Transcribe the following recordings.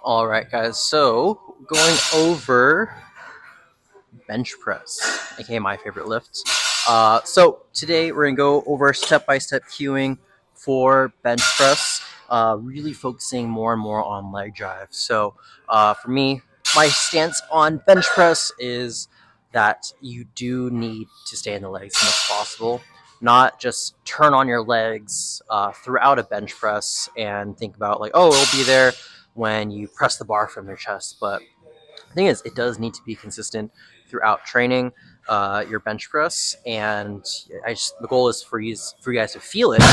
All right, guys. So going over bench press, aka my favorite lift. So today we're gonna go over step-by-step cueing for bench press, really focusing more and more on leg drive. So for me, my stance on bench press is that you do need to stay in the legs as much as possible, not just turn on your legs throughout a bench press and think about like, oh, it'll be there when you press the bar from your chest. But the thing is, it does need to be consistent throughout training your bench press, and the goal is for you guys to feel it.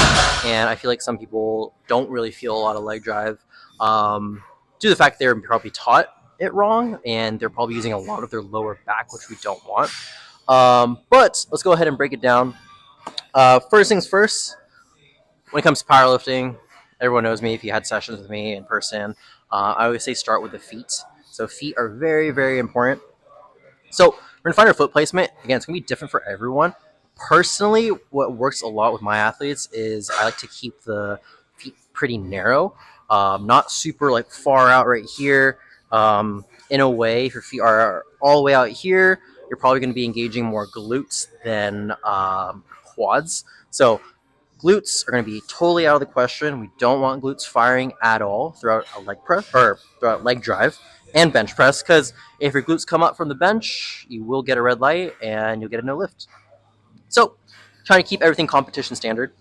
And I feel like some people don't really feel a lot of leg drive due to the fact they're probably taught it wrong, and they're probably using a lot of their lower back, which we don't want. But let's go ahead and break it down. First things first, when it comes to powerlifting, everyone knows me if you had sessions with me in person. I always say start with the feet. So feet are very, very important. So we're gonna find our foot placement. Again, it's gonna be different for everyone. Personally, what works a lot with my athletes is I like to keep the feet pretty narrow, not super like far out right here. In a way, if your feet are all the way out here, you're probably going to be engaging more glutes than quads. So glutes are going to be totally out of the question. We don't want glutes firing at all throughout a leg press or throughout leg drive and bench press, because if your glutes come up from the bench, you will get a red light and you'll get a no lift. So, trying to keep everything competition standard.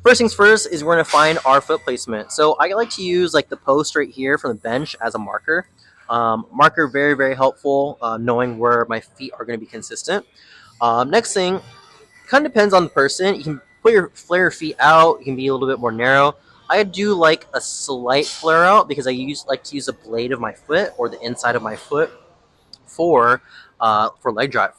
First things first is we're going to find our foot placement. So I like to use like the post right here from the bench as a marker. Marker very, very helpful, knowing where my feet are going to be consistent. Next thing, kind of depends on the person. You can flare your feet out. You can be a little bit more narrow. I do like a slight flare out because like to use the blade of my foot or the inside of my foot for leg drive.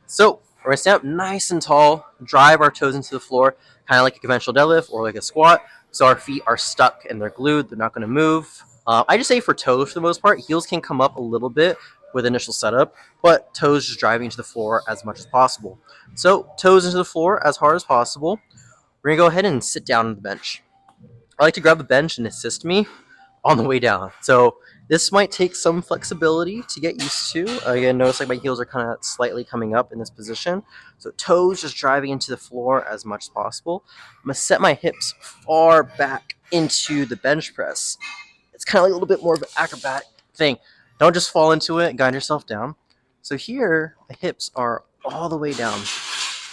So we're gonna stand up nice and tall, drive our toes into the floor, kind of like a conventional deadlift or like a squat. So our feet are stuck and they're glued. They're not going to move. I just say for toes for the most part. Heels can come up a little bit with initial setup, but toes just driving into the floor as much as possible. So toes into the floor as hard as possible. We're gonna go ahead and sit down on the bench. I like to grab the bench and assist me on the way down. So this might take some flexibility to get used to. Again, notice like my heels are kind of slightly coming up in this position. So toes just driving into the floor as much as possible. I'm gonna set my hips far back into the bench press. It's kind of like a little bit more of an acrobatic thing. Don't just fall into it and guide yourself down. So here, my hips are all the way down.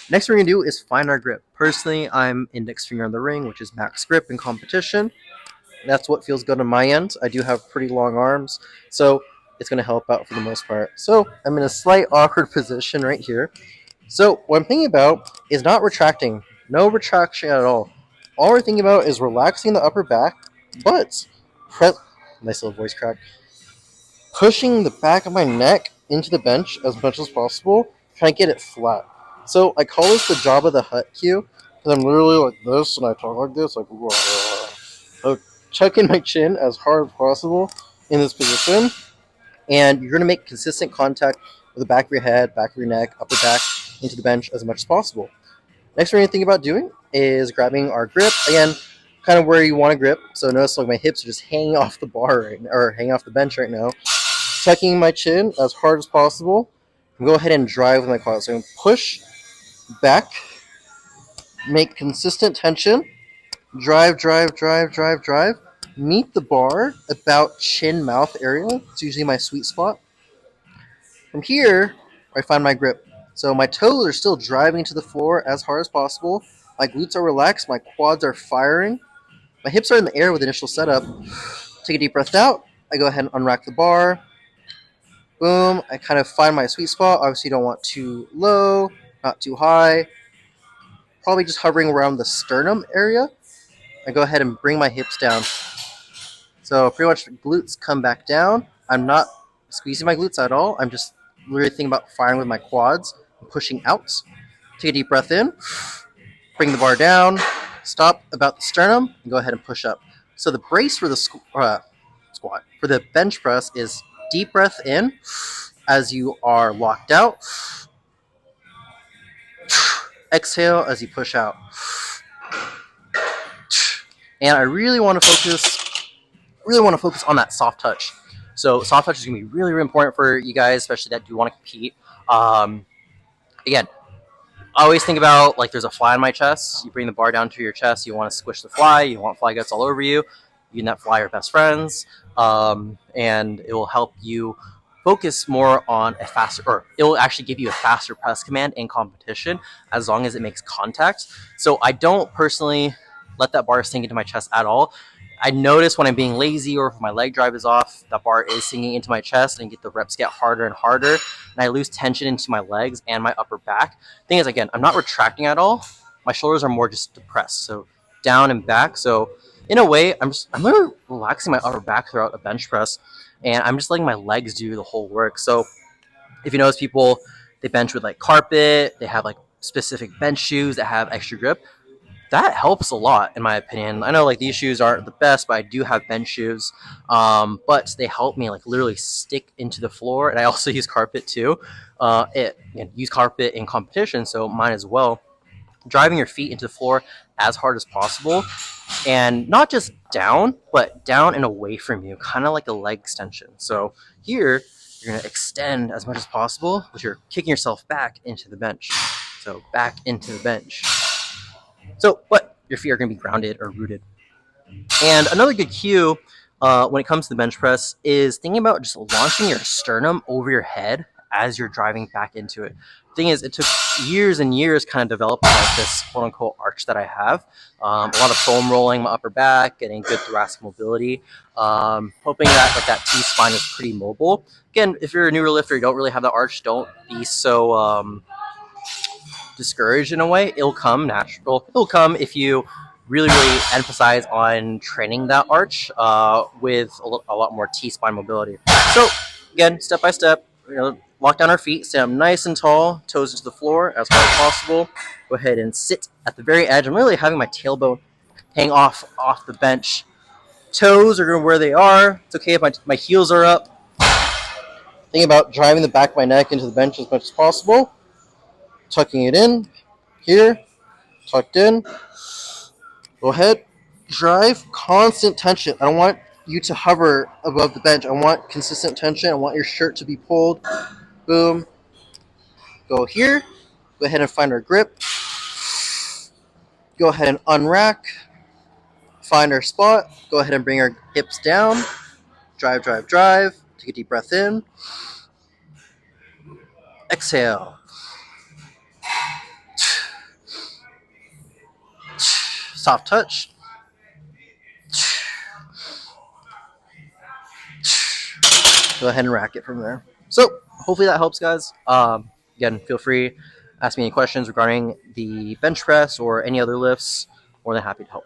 Next we're gonna do is find our grip. Personally, I'm index finger on the ring, which is max grip in competition. That's what feels good on my end. I do have pretty long arms, so it's going to help out for the most part. So I'm in a slight awkward position right here. So what I'm thinking about is not retracting. No retraction at all. All we're thinking about is relaxing the upper back, but nice little voice crack. Pushing the back of my neck into the bench as much as possible, trying to get it flat. So I call this the Jabba the Hutt cue, because I'm literally like this and I talk like this, like chuck in my chin as hard as possible in this position, and you're going to make consistent contact with the back of your head, back of your neck, upper back into the bench as much as possible. Next, we're going to think about doing is grabbing our grip again, kind of where you want to grip. So notice like my hips are just hanging off the bar right now, or hanging off the bench right now. Tucking my chin as hard as possible. And go ahead and drive with my quads. So I'm going to push back, make consistent tension, drive, drive, drive, drive, drive. Meet the bar about chin mouth area. It's usually my sweet spot. From here, I find my grip. So my toes are still driving to the floor as hard as possible. My glutes are relaxed. My quads are firing. My hips are in the air with initial setup. Take a deep breath out. I go ahead and unrack the bar. Boom. I kind of find my sweet spot. Obviously, you don't want too low, not too high. Probably just hovering around the sternum area. I go ahead and bring my hips down. So pretty much glutes come back down. I'm not squeezing my glutes at all. I'm just literally thinking about firing with my quads and pushing out. Take a deep breath in. Bring the bar down. Stop about the sternum and go ahead and push up. So the brace for the squat, for the bench press is deep breath in as you are locked out. Exhale as you push out. And I really want to focus really want to focus on that soft touch. So soft touch is going to be really, really important for you guys, especially that do want to compete. Again, I always think about like there's a fly on my chest. You bring the bar down to your chest. You want to squish the fly. You want fly guts all over you. You and that fly are best friends, and it will help you focus more on a faster, or it will actually give you a faster press command in competition as long as it makes contact. So I don't personally let that bar sink into my chest at all. I notice when I'm being lazy or if my leg drive is off, that bar is sinking into my chest and the reps get harder and harder, and I lose tension into my legs and my upper back. Thing is, again, I'm not retracting at all. My shoulders are more just depressed, so down and back. So in a way, I'm really relaxing my upper back throughout a bench press, and I'm just letting my legs do the whole work. So if you notice people, they bench with like carpet, they have like specific bench shoes that have extra grip. That helps a lot, in my opinion. I know like these shoes aren't the best, but I do have bench shoes, but they help me like literally stick into the floor. And I also use carpet too. Use carpet in competition, so mine as well. Driving your feet into the floor as hard as possible, and not just down, but down and away from you, kind of like a leg extension. So here, you're gonna extend as much as possible, but you're kicking yourself back into the bench. So back into the bench. So, but your feet are going to be grounded or rooted. And another good cue when it comes to the bench press is thinking about just launching your sternum over your head as you're driving back into it. Thing is, it took years and years kind of developing like this quote unquote arch that I have. A lot of foam rolling my upper back, getting good thoracic mobility, hoping that like that T spine is pretty mobile. Again, if you're a newer lifter, you don't really have the arch, don't be so discouraged in a way. It'll come natural. It'll come if you really, really emphasize on training that arch with a lot more T-spine mobility. So again, step by step, lock down our feet, stand up nice and tall, toes into the floor as hard as possible. Go ahead and sit at the very edge. I'm really having my tailbone hang off the bench. Toes are where they are. It's okay if my heels are up. Think about driving the back of my neck into the bench as much as possible. Tucking it in, here, tucked in. Go ahead, drive, constant tension. I don't want you to hover above the bench. I want consistent tension. I want your shirt to be pulled. Boom. Go here. Go ahead and find our grip. Go ahead and unrack. Find our spot. Go ahead and bring our hips down. Drive, drive, drive. Take a deep breath in. Exhale. Soft touch. Go ahead and rack it from there. So hopefully that helps, guys. Again, feel free, ask me any questions regarding the bench press or any other lifts. More than happy to help.